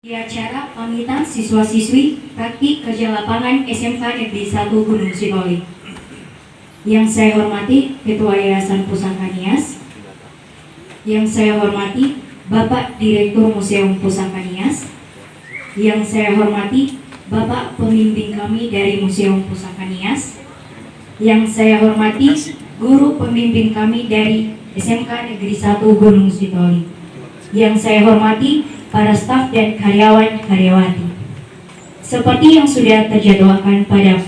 Di acara pamitan siswa-siswi praktik kerja lapangan SMK Negeri 1 Gunung Sitoli. Yang saya hormati Ketua Yayasan Pusaka Nias, yang saya hormati Bapak Direktur Museum Pusaka Nias, yang saya hormati Bapak pembimbing kami dari Museum Pusaka Nias, yang saya hormati guru pembimbing kami dari SMK Negeri 1 Gunung Sitoli, yang saya hormati para staf dan karyawan-karyawati. Seperti yang sudah terjadwalkan pada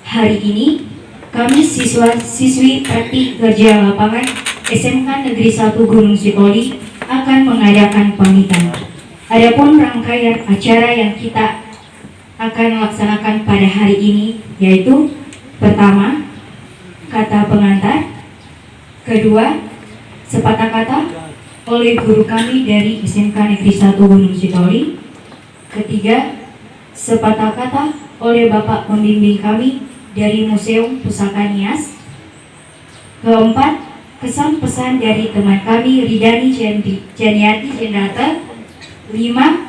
hari ini, kami siswa-siswi praktik kerja lapangan SMK Negeri 1 Gunung Sitoli akan mengadakan pamitan. Adapun rangkaian acara yang kita akan laksanakan pada hari ini yaitu pertama, kata pengantar, kedua, sepatah kata oleh guru kami dari SMK Negeri 1 Gunung Sitoli, ketiga, sepatah kata oleh Bapak pembimbing kami dari Museum Pusaka Nias, keempat, kesan pesan dari teman kami Ridani Janiati Jendata, lima,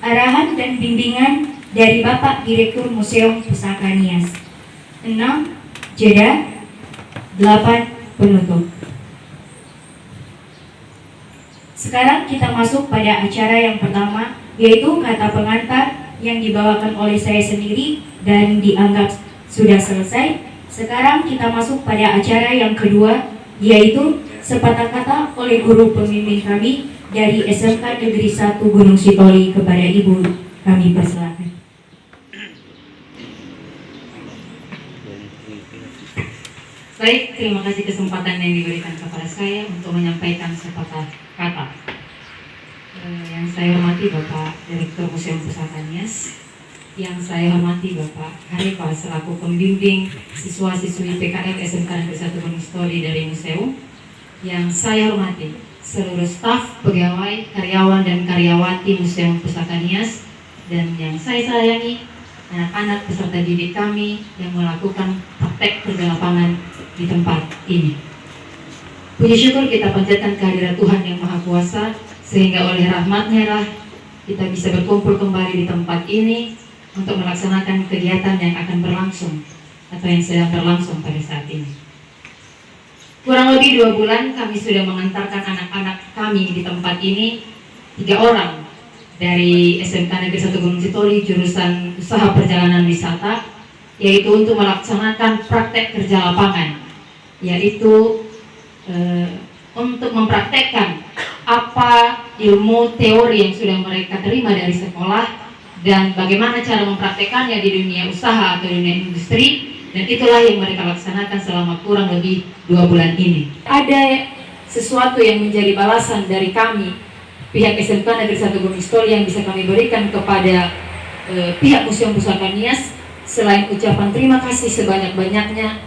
arahan dan bimbingan dari Bapak Direktur Museum Pusaka Nias, enam, jeda, delapan, penutup. Sekarang kita masuk pada acara yang pertama, yaitu kata pengantar yang dibawakan oleh saya sendiri dan dianggap sudah selesai. Sekarang kita masuk pada acara yang kedua, yaitu sepatah kata oleh guru pembimbing kami dari SMK Negeri 1 Gunung Sitoli kepada Ibu. Kami persilakan. Baik, terima kasih kesempatan yang diberikan kepada saya untuk menyampaikan sepatah kata. Yang saya hormati Bapak Direktur Museum Pusaka Nias, yang saya hormati Bapak Harifa selaku pembimbing siswa-siswi PKN SMK Negeri 1 Gunung Sitoli dari museum, yang saya hormati seluruh staf, pegawai, karyawan dan karyawati Museum Pusaka Nias, dan yang saya sayangi anak-anak peserta didik kami yang melakukan praktek kerja lapangan di tempat ini. Puji syukur kita panjatkan kehadirat Tuhan yang Maha Kuasa, sehingga oleh rahmat-Nya lah kita bisa berkumpul kembali di tempat ini untuk melaksanakan kegiatan yang akan berlangsung atau yang sedang berlangsung pada saat ini. Kurang lebih 2 bulan kami sudah mengantarkan anak-anak kami di tempat ini, 3 orang dari SMK Negeri 1 Gunung Sitoli jurusan Usaha Perjalanan Wisata, yaitu untuk melaksanakan praktek kerja lapangan, yaitu untuk mempraktekkan apa ilmu teori yang sudah mereka terima dari sekolah dan bagaimana cara mempraktekannya di dunia usaha atau dunia industri, dan itulah yang mereka laksanakan selama kurang lebih 2 bulan ini. Ada sesuatu yang menjadi balasan dari kami pihak SMK Negeri 1 Gunung Sitoli yang bisa kami berikan kepada pihak Museum Pusaka Nias, selain ucapan terima kasih sebanyak-banyaknya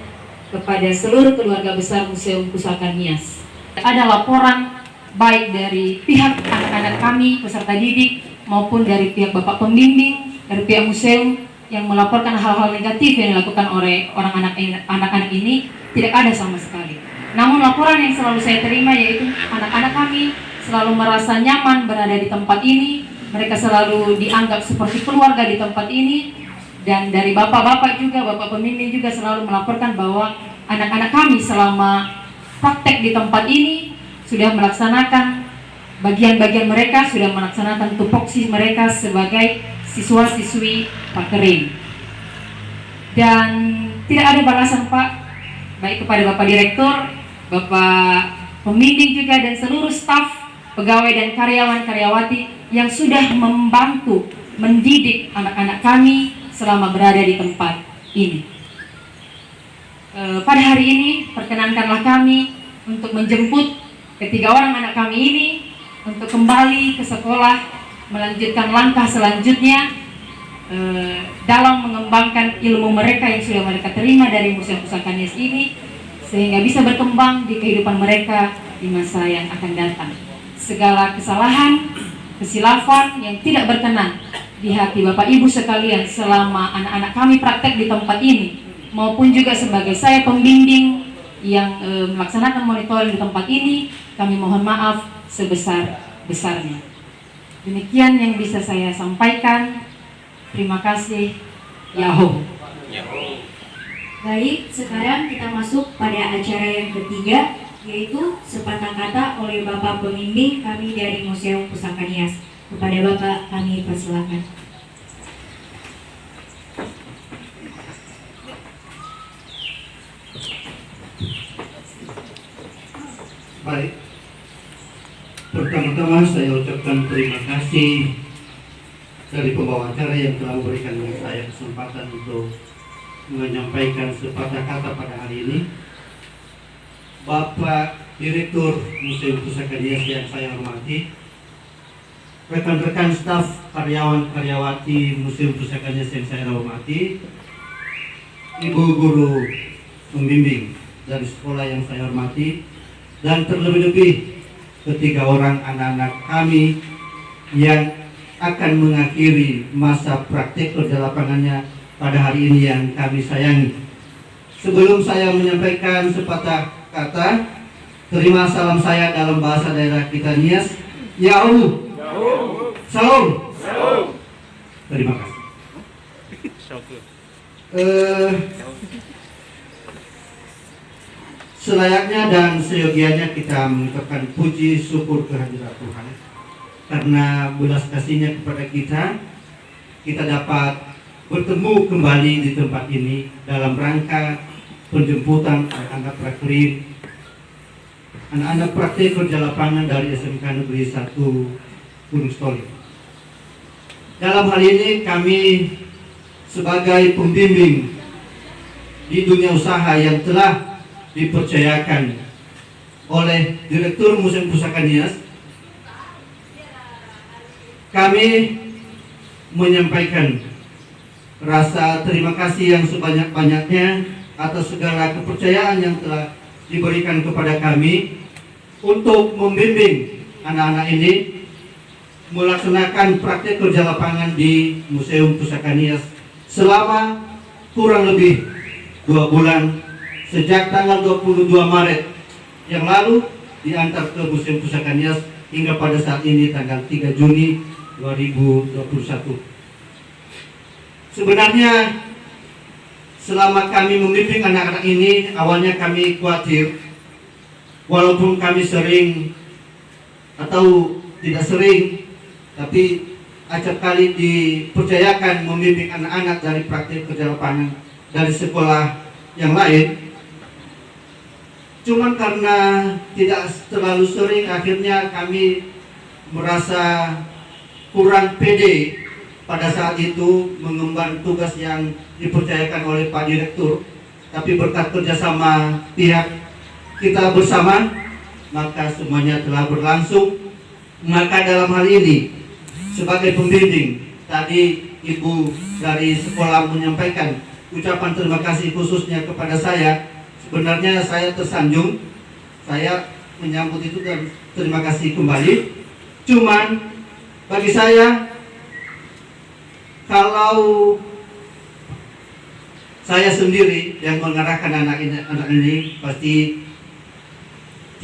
kepada seluruh keluarga besar Museum Pusaka Nias. Ada laporan baik dari pihak anak-anak kami, peserta didik, maupun dari pihak Bapak pembimbing, dari pihak museum yang melaporkan hal-hal negatif yang dilakukan oleh anak-anak ini tidak ada sama sekali. Namun laporan yang selalu saya terima yaitu anak-anak kami selalu merasa nyaman berada di tempat ini, mereka selalu dianggap seperti keluarga di tempat ini. Dan dari bapak-bapak juga, bapak pembimbing juga selalu melaporkan bahwa anak-anak kami selama praktek di tempat ini sudah melaksanakan bagian-bagian mereka, sudah melaksanakan tupoksi mereka sebagai siswa-siswi pakering. Dan tidak ada balasan Pak, baik kepada Bapak Direktur, Bapak pembimbing juga, dan seluruh staf, pegawai dan karyawan-karyawati yang sudah membantu mendidik anak-anak kami selama berada di tempat ini. Pada hari ini perkenankanlah kami untuk menjemput ketiga orang anak kami ini untuk kembali ke sekolah, melanjutkan langkah selanjutnya dalam mengembangkan ilmu mereka yang sudah mereka terima dari Museum Pusaka Nias ini, sehingga bisa berkembang di kehidupan mereka di masa yang akan datang. Segala kesalahan, kesilafan yang tidak berkenan di hati Bapak Ibu sekalian selama anak-anak kami praktek di tempat ini, maupun juga sebagai saya pembimbing yang melaksanakan monitoring di tempat ini, kami mohon maaf sebesar-besarnya. Demikian yang bisa saya sampaikan. Terima kasih. Yahoo. Baik, sekarang kita masuk pada acara yang ketiga, yaitu sepatah kata oleh Bapak Pembimbing kami dari Museum Pusaka Nias. Kepada Bapak kami persilakan. Baik, pertama-tama saya ucapkan terima kasih dari pembawa acara yang telah memberikan saya kesempatan untuk menyampaikan sepatah kata pada hari ini. Bapak Direktur Museum Pusaka Nias yang saya hormati, rekan-rekan staf karyawan-karyawati Museum Pusaka Nias yang saya hormati, ibu guru pembimbing dari sekolah yang saya hormati, dan terlebih-lebih ketiga orang anak-anak kami yang akan mengakhiri masa praktik kerja lapangannya pada hari ini yang kami sayangi. Sebelum saya menyampaikan sepatah kata, terima salam saya dalam bahasa daerah kita Nias. Yahoo. Salam. Terima kasih. Selayaknya dan seyogianya kita mengucapkan puji syukur kehadirat Tuhan karena belas kasihnya kepada kita dapat bertemu kembali di tempat ini dalam rangka penjemputan anak-anak praktik kerja lapangan dari SMK Negeri 1 Gunung Stoli. Dalam hal ini kami sebagai pembimbing di dunia usaha yang telah dipercayakan oleh Direktur Museum Pusaka Nias, kami menyampaikan rasa terima kasih yang sebanyak-banyaknya atas segala kepercayaan yang telah diberikan kepada kami untuk membimbing anak-anak ini melaksanakan praktek kerja lapangan di Museum Pusaka Nias selama kurang lebih 2 bulan sejak tanggal 22 Maret yang lalu diantar ke Museum Pusaka Nias hingga pada saat ini tanggal 3 Juni 2021. Sebenarnya selama kami membimbing anak-anak ini, awalnya kami khawatir, walaupun kami sering atau tidak sering, tapi acap kali dipercayakan membimbing anak-anak dari praktik kerja lapangan dari sekolah yang lain. Cuman karena tidak terlalu sering, akhirnya kami merasa kurang pede pada saat itu mengemban tugas yang dipercayakan oleh Pak Direktur. Tapi berkat kerjasama pihak kita bersama, maka semuanya telah berlangsung. Maka dalam hal ini, sebagai pembimbing, tadi Ibu dari sekolah menyampaikan ucapan terima kasih khususnya kepada saya. Sebenarnya saya tersanjung, saya menyambut itu dan terima kasih kembali. Cuman bagi saya, kalau saya sendiri yang mengarahkan anak ini pasti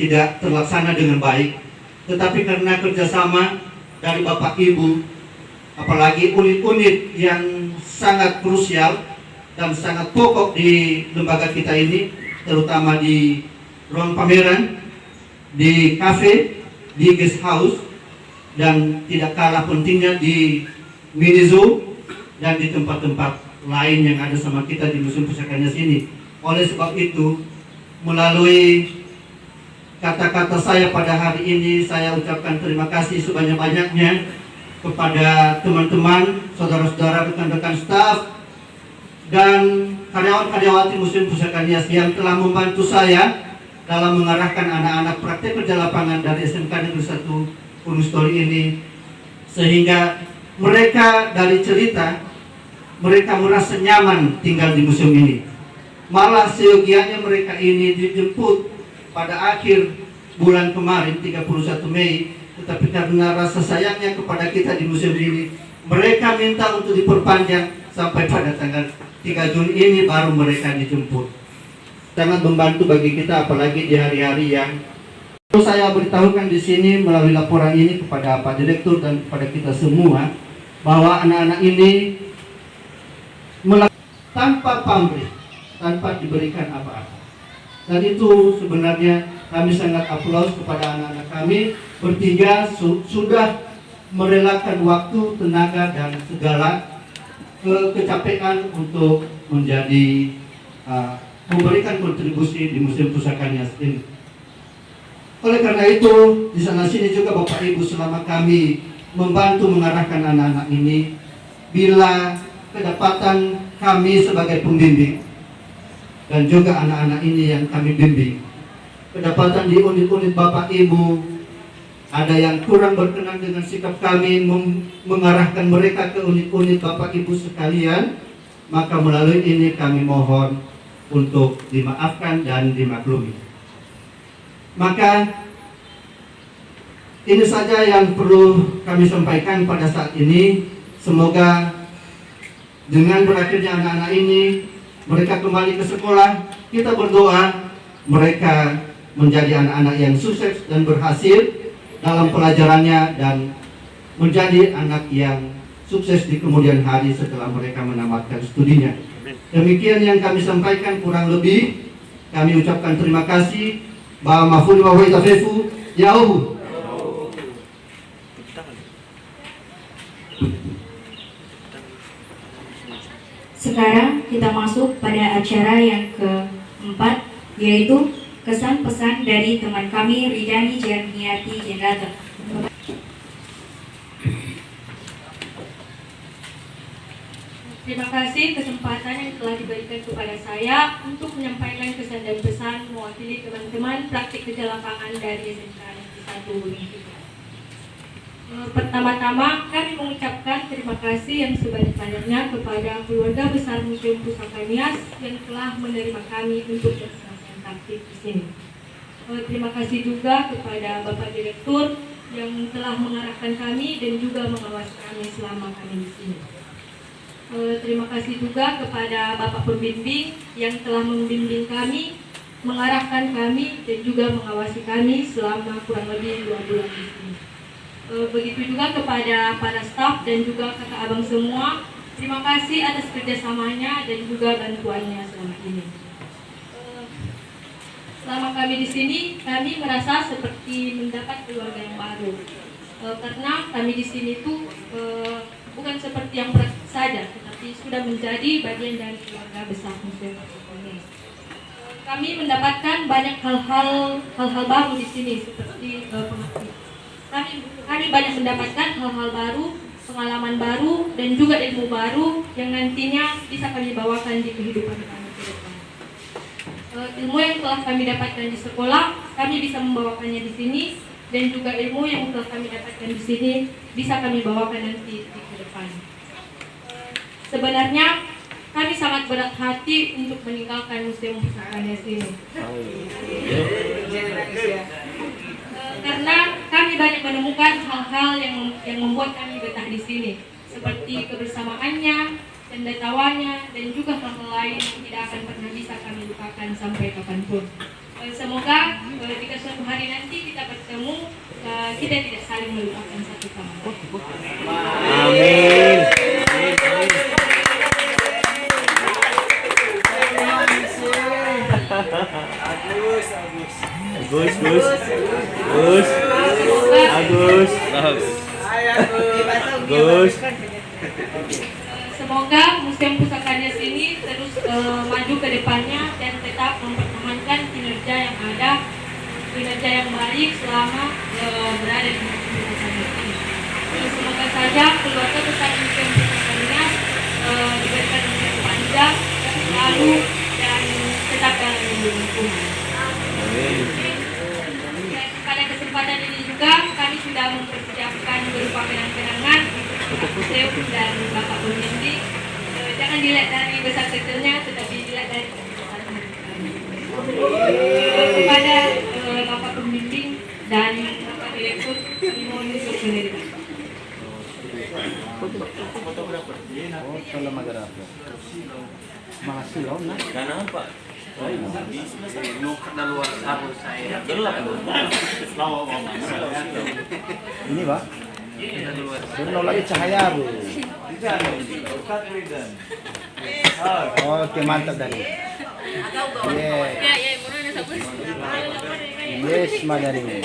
tidak terlaksana dengan baik. Tetapi karena kerjasama dari Bapak Ibu, apalagi unit-unit yang sangat krusial dan sangat pokok di lembaga kita ini, terutama di ruang pameran, di kafe, di guest house, dan tidak kalah pentingnya di mini zoo dan di tempat-tempat lain yang ada sama kita di Museum Pusaka Nias ini. Oleh sebab itu, melalui kata-kata saya pada hari ini, saya ucapkan terima kasih sebanyak-banyaknya kepada teman-teman, saudara-saudara, rekan-rekan staf, dan karyawan-karyawati Museum Pusaka Nias yang telah membantu saya dalam mengarahkan anak-anak praktek kerja lapangan dari SMK Negeri 1 Gunung Stoli ini, sehingga mereka dari cerita mereka merasa nyaman tinggal di museum ini. Malah seyogianya mereka ini dijemput pada akhir bulan kemarin 31 Mei, tetapi karena rasa sayangnya kepada kita di museum ini, mereka minta untuk diperpanjang sampai pada tanggal 3 Juni ini baru mereka dijemput. Sangat membantu bagi kita, apalagi di hari-hari yang Saya beritahukan di sini melalui laporan ini kepada Pak Direktur dan kepada kita semua bahwa anak-anak ini tanpa pamrih, tanpa diberikan apa-apa. Dan itu sebenarnya kami sangat aplaus kepada anak-anak kami bertiga sudah merelakan waktu, tenaga dan segala kecapean untuk menjadi memberikan kontribusi di Museum Pusaka Nias ini. Oleh karena itu, di sana sini juga Bapak Ibu selama kami membantu mengarahkan anak-anak ini, bila kedapatan kami sebagai pembimbing dan juga anak-anak ini yang kami bimbing, kedapatan di unit-unit Bapak Ibu ada yang kurang berkenan dengan sikap kami mengarahkan mereka ke unit-unit Bapak Ibu sekalian, maka melalui ini kami mohon untuk dimaafkan dan dimaklumi. Maka ini saja yang perlu kami sampaikan pada saat ini. Semoga dengan berakhirnya anak-anak ini, mereka kembali ke sekolah. Kita berdoa mereka menjadi anak-anak yang sukses dan berhasil dalam pelajarannya dan menjadi anak yang sukses di kemudian hari setelah mereka menamatkan studinya. Demikian yang kami sampaikan, kurang lebih kami ucapkan terima kasih. Ba mafuli wa waita fefu yauhu. Sekarang kita masuk pada acara yang keempat, yaitu kesan pesan dari teman kami Ridani Jarniati Jenrata. Terima kasih kesempatan yang telah diberikan kepada saya untuk menyampaikan kesan dan pesan mewakili teman-teman praktik kerja lapangan dari SMK Negeri 1 Gunung Kidul. Pertama-tama kami mengucapkan terima kasih yang sebanyak-banyaknya kepada keluarga besar Museum Pusaka Nias yang telah menerima kami untuk melaksanakan praktik di sini. Terima kasih juga kepada Bapak Direktur yang telah mengarahkan kami dan juga mengawasi kami selama kami di sini. Terima kasih juga kepada Bapak Pembimbing yang telah membimbing kami, mengarahkan kami dan juga mengawasi kami selama kurang lebih 2 bulan di sini. Begitu juga kepada para staf dan juga kakak abang semua. Terima kasih atas kerjasamanya dan juga bantuannya selama ini. Selama kami di sini, kami merasa seperti mendapat keluarga yang baru. Karena kami di sini tuh bukan seperti yang praktik saja, tetapi sudah menjadi bagian dari keluarga besar Museum Pusaka Nias. Kami mendapatkan banyak hal-hal baru di sini seperti kami banyak mendapatkan hal-hal baru, pengalaman baru dan juga ilmu baru yang nantinya bisa kami bawakan di kehidupan kami ke depan. Ilmu yang telah kami dapatkan di sekolah, kami bisa membawakannya di sini, dan juga ilmu yang telah kami dapatkan di sini bisa kami bawakan nanti di depan. Sebenarnya kami sangat berat hati untuk meninggalkan Museum Pusaka Nias ini. Karena kami banyak menemukan hal-hal yang membuat kami betah di sini, seperti kebersamaannya, canda tawanya, dan juga hal-hal lain yang tidak akan pernah bisa kami lupakan sampai kapanpun. Semoga jika suatu hari nanti kita bertemu, kita tidak saling melupakan satu sama lain. Amin. Agus. Semoga Museum Pusaka Nias ini terus maju ke depannya dan tetap mempertahankan kinerja yang ada, kinerja yang baik selama berada di Museum Pusaka Nias ini. Semoga saja keluarga besar Museum Pusaka Nias diberikan umur panjang, selalu dan tetap dalam lingkungan. Pada kesempatan ini juga kami sudah mempersiapkan berupa kenang-kenangan untuk museum dan Bapak Pembimbing. Jangan dilihat dari besar kecilnya, tetapi dilihat dari kebesaran kami. Kepada Bapak Pembimbing dan Bapak Direktur, kami mohon untuk menerima. Kenapa? Ini Pak. Belum lagi cahaya Bu. Oke mantap dari. Yes madari.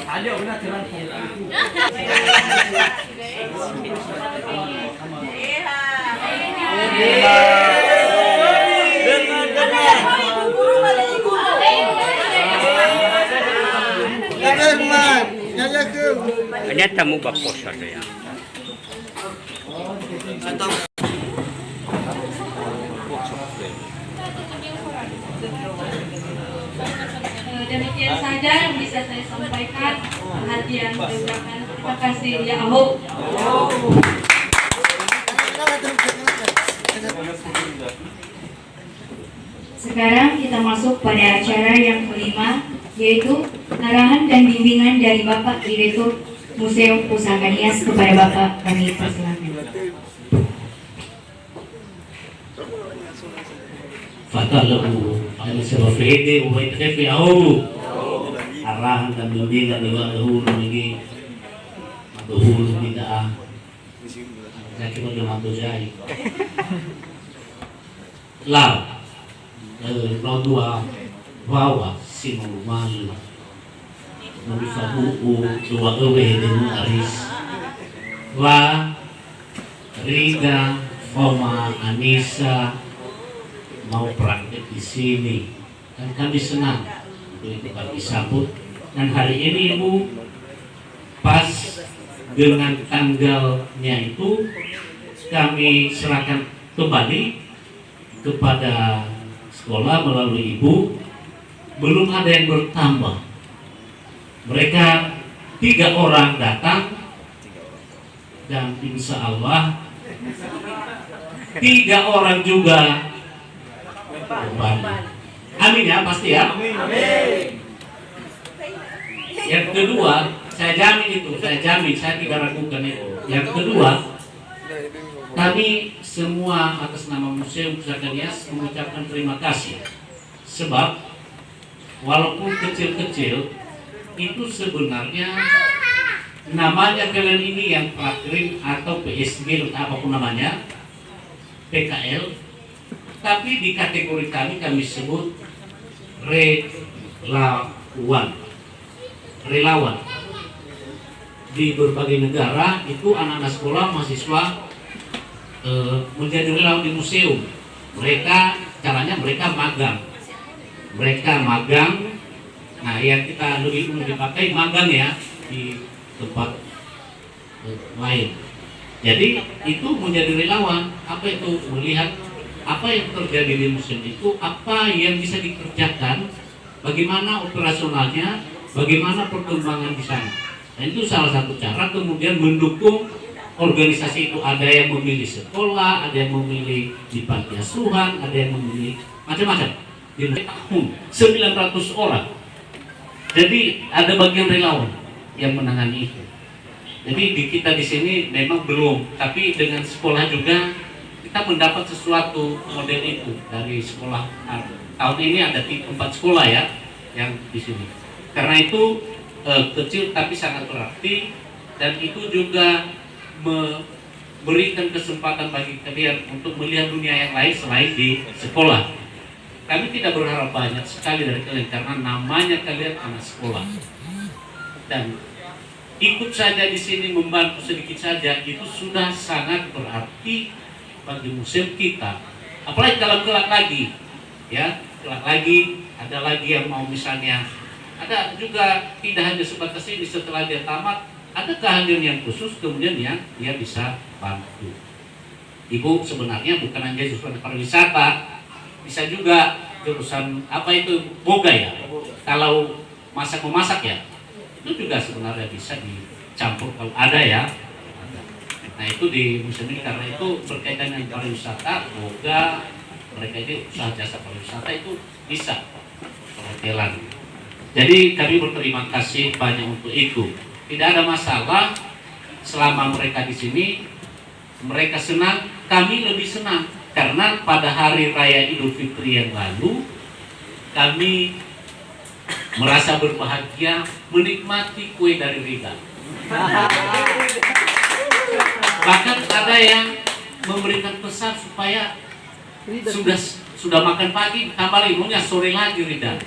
Hanya tamu bapos ada ya. Demikian saja yang bisa saya sampaikan. Perhatian diucapkan. Terima kasih ya Ahok. Sekarang kita masuk pada acara yang kelima, yaitu arahan dan bimbingan dari Bapak Direktur Museum Pusaka Nias kepada Bapak kami persilakan. Fatalahu al-sirafidi wa itkhifi ahu arahan dan bimbingan juga dahulu lagi dahulu bid'ah saya kira udah mantu jahit lah lo dua bawa si malu nabifahu dua ewe dengan aris wa Rida Foma Anissa mau praktek di sini dan kami senang untuk itu kami sambut. Dan hari ini Ibu pas dengan tanggalnya itu kami serahkan kembali kepada sekolah melalui Ibu. Belum ada yang bertambah, mereka 3 orang datang dan insya Allah 3 orang juga kembali. Amin ya, pasti ya. Amin. Yang kedua, saya jamin itu, saya tidak ragukan itu. Yang kedua, kami semua atas nama Museum Pusaka Nias mengucapkan terima kasih. Sebab walaupun kecil-kecil itu sebenarnya namanya kalian ini yang prakrim atau PSG atau apapun namanya, PKL, tapi di kategori kami sebut relawan. Di berbagai negara itu anak-anak sekolah mahasiswa menjadi relawan di museum. Caranya mereka magang. Nah, yang kita lebih umum dipakai magang ya di tempat lain. Jadi itu menjadi relawan. Apa itu? Melihat apa yang terjadi di museum itu, apa yang bisa dikerjakan, bagaimana operasionalnya, bagaimana perkembangan di sana. Dan itu salah satu cara kemudian mendukung organisasi itu. Ada yang memilih sekolah, ada yang memilih di panti asuhan, ada yang memilih macam-macam. Di tahun 900 orang. Jadi ada bagian relawan yang menangani itu. Jadi di kita di sini memang belum, tapi dengan sekolah juga kita mendapat sesuatu model itu dari sekolah. Tahun ini ada 4 sekolah ya yang di sini. Karena itu kecil tapi sangat berarti, dan itu juga memberikan kesempatan bagi kalian untuk melihat dunia yang lain selain di sekolah. Kami tidak berharap banyak sekali dari kalian karena namanya kalian anak sekolah. Dan ikut saja di sini membantu sedikit saja itu sudah sangat berarti bagi museum kita. Apalagi kalau kelak lagi ada lagi yang mau, misalnya ada juga tidak hanya sebatas ini, setelah dia tamat ada keahlian yang khusus kemudian yang dia bisa bantu. Ibu sebenarnya bukan hanya jurusan pariwisata, bisa juga jurusan apa itu boga ya, kalau memasak ya itu juga sebenarnya bisa dicampur kalau ada ya. Nah itu di museum ini karena itu berkaitan dengan pariwisata, boga, mereka ini usaha jasa pariwisata itu bisa perhotelan. Jadi kami berterima kasih banyak untuk itu. Tidak ada masalah selama mereka di sini, mereka senang, kami lebih senang karena pada hari raya Idul Fitri yang lalu kami merasa berbahagia menikmati kue dari Rida. Bahkan ada yang memberikan pesan supaya sudah makan pagi, tambah limunnya sore lagi Rida.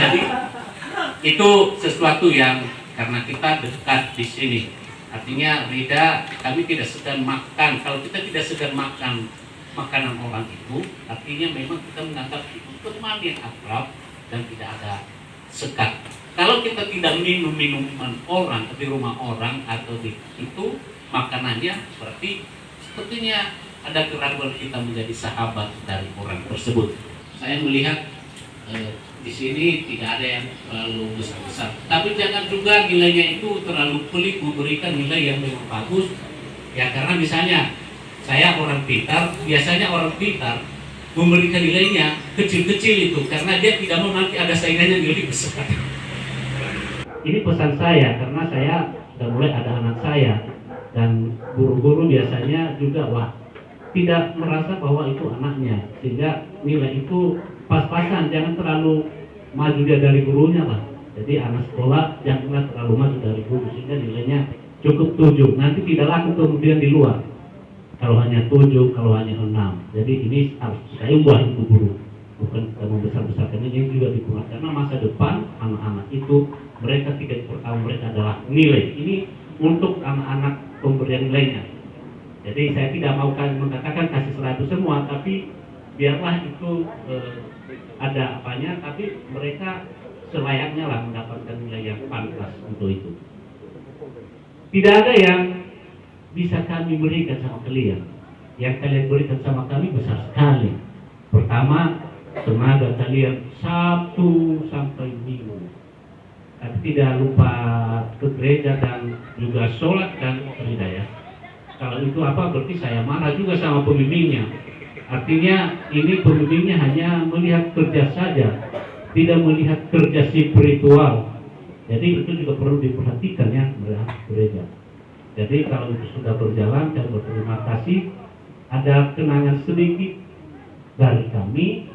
Jadi itu sesuatu yang karena kita dekat di sini. Artinya Rida, kami tidak segan makan. Kalau kita tidak segan makan makanan orang itu, artinya memang kita menganggap itu teman yang akrab dan tidak ada sekat. Kalau kita tidak minum minuman orang di rumah orang atau di itu makanannya, berarti sepertinya ada keraguan kita menjadi sahabat dari orang tersebut. Saya melihat di sini tidak ada yang terlalu besar-besar. Tapi jangan juga nilainya itu terlalu pelik, memberikan nilai yang memang bagus. Ya karena misalnya saya orang pintar, biasanya orang pintar memberikan nilainya kecil-kecil itu karena dia tidak mau nanti ada saingannya yang lebih besar. Ini pesan saya karena saya sudah mulai ada anak saya dan guru-guru biasanya juga tidak merasa bahwa itu anaknya, sehingga nilai itu pas-pasan, jangan terlalu maju dia dari gurunya lah. Jadi anak sekolah jangan terlalu maju dari guru sehingga nilainya cukup 7. Nanti tidak laku kemudian di luar. Kalau hanya 7, kalau hanya 6. Jadi ini harus saya ubah itu guru. Bukan kita membesar-besarkan ini juga dikurang karena masa depan anak-anak itu mereka tidak pertama mereka adalah nilai. Ini untuk anak-anak pemberian nilainya. Jadi saya tidak mau mengatakan kasih 100 semua, tapi biarlah itu ada apanya, tapi mereka selayaknya lah mendapatkan nilai yang pantas untuk itu. Tidak ada yang bisa kami berikan sama kalian. Yang kalian berikan sama kami besar sekali. Pertama, tenaga kalian Sabtu sampai Minggu. Tapi tidak lupa ke gereja dan juga sholat dan beribadah. Kalau itu apa berarti saya marah juga sama pembimbingnya. Artinya ini pembimbingnya hanya melihat kerja saja, tidak melihat kerja spiritual. Jadi itu juga perlu diperhatikan ya gereja. Jadi kalau itu sudah berjalan, saya berterima kasih. Ada kenangan sedikit dari kami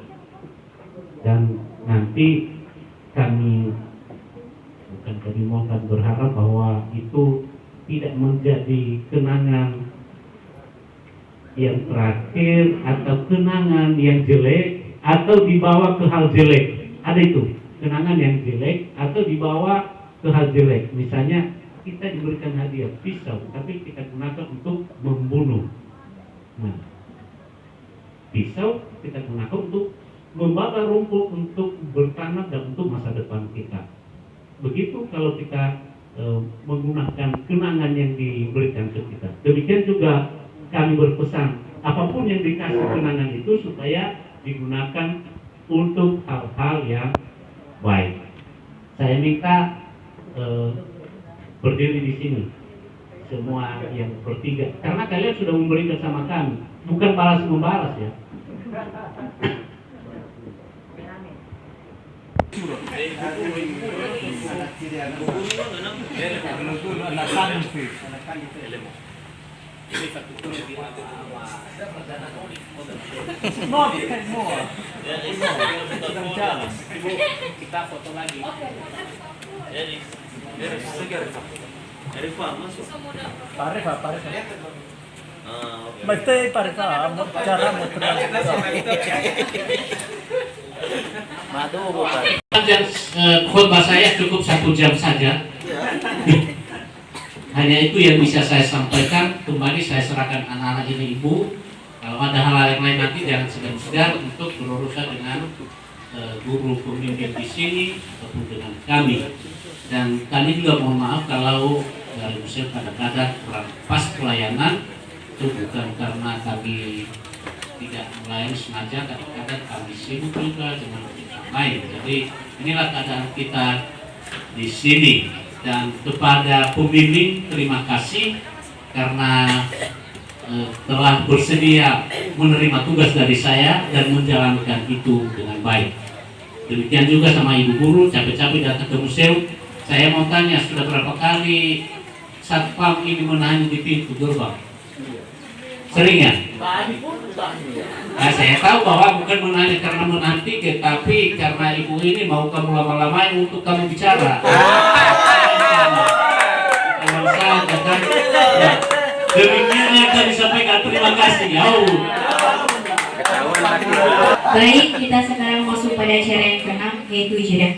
dan nanti kami mohon berharap bahwa itu tidak menjadi kenangan yang terakhir atau kenangan yang jelek atau dibawa ke hal jelek. Ada itu kenangan yang jelek atau dibawa ke hal jelek. Misalnya kita diberikan hadiah pisau tapi kita gunakan untuk membunuh. Nah, pisau kita gunakan untuk membakar rumput untuk bertanam dan untuk masa depan kita. Begitu kalau kita menggunakan kenangan yang diberikan ke kita. Demikian juga kami berpesan, apapun yang dikasih kenangan itu supaya digunakan untuk hal-hal yang baik. Saya minta berdiri di sini semua yang bertiga, karena kalian sudah memberikan sama kami, bukan balas membalas ya. Kita foto lagi. Khotbah saya cukup 1 jam saja. Hanya itu yang bisa saya sampaikan. Kembali saya serahkan anak-anak ini ibu. Kalau ada hal-hal yang lain nanti jangan segan-segan untuk berurusan dengan guru pemimpin di sini ataupun dengan kami. Dan kami juga mohon maaf kalau dari museum kadang-kadang kurang pas pelayanan. Itu bukan karena kami tidak melayani sengaja, kadang-kadang kami sibuk juga dengan yang lain. Jadi inilah keadaan kita di sini. Dan kepada pembimbing terima kasih karena telah bersedia menerima tugas dari saya dan menjalankan itu dengan baik. Demikian juga sama ibu guru, capek-capek datang ke museum. Saya mau tanya, sudah berapa kali satpam ini menahan di pintu gerbang? Sering ya? Nah, saya tahu bahwa bukan menanya karena menanti, tapi karena ibu ini mau kamu lama-lamain untuk kamu bicara. Teman saja kan. Ya. Demikian yang kami sampaikan. Terima kasih. Baik, kita sekarang masuk pada acara yang keenam, yaitu jeda.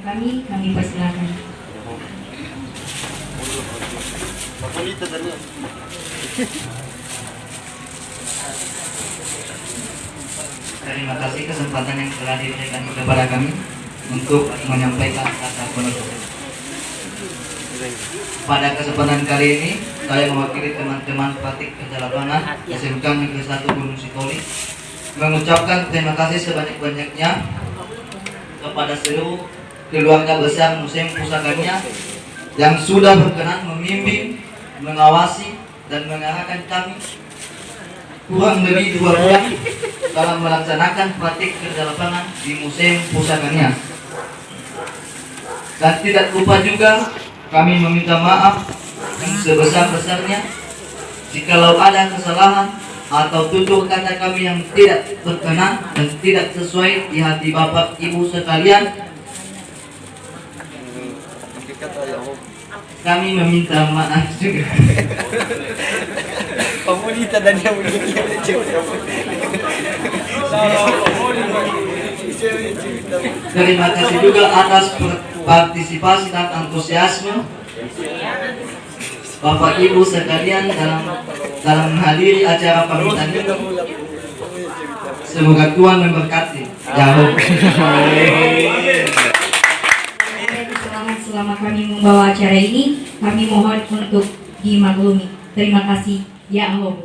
Kami persilakan. Terima kasih kesempatan yang telah diberikan kepada kami untuk menyampaikan kata penutup. Pada kesempatan kali ini, saya mewakili teman-teman praktik kerja lapangan SMK Negeri 1 Gunung Sitoli mengucapkan terima kasih sebanyak-banyaknya kepada seluruh keluarga besar Museum Pusaka Nias yang sudah berkenan membimbing, mengawasi, dan mengarahkan kami kurang lebih 2 bulan dalam melaksanakan praktik kerja lapangan di Museum Pusaka Nias. Dan tidak lupa juga kami meminta maaf yang sebesar-besarnya jikalau ada kesalahan atau tutur kata kami yang tidak berkenan dan tidak sesuai di hati Bapak Ibu sekalian. Kami meminta maaf juga. Pemerintah dan yang Terima kasih juga atas partisipasi dan antusiasme Bapak Ibu sekalian dalam menghadiri acara pamitan ini. Semoga Tuhan memberkati. Jauh. Selama kami membawa acara ini, kami mohon untuk dimaklumi. Terima kasih. Ya Allah.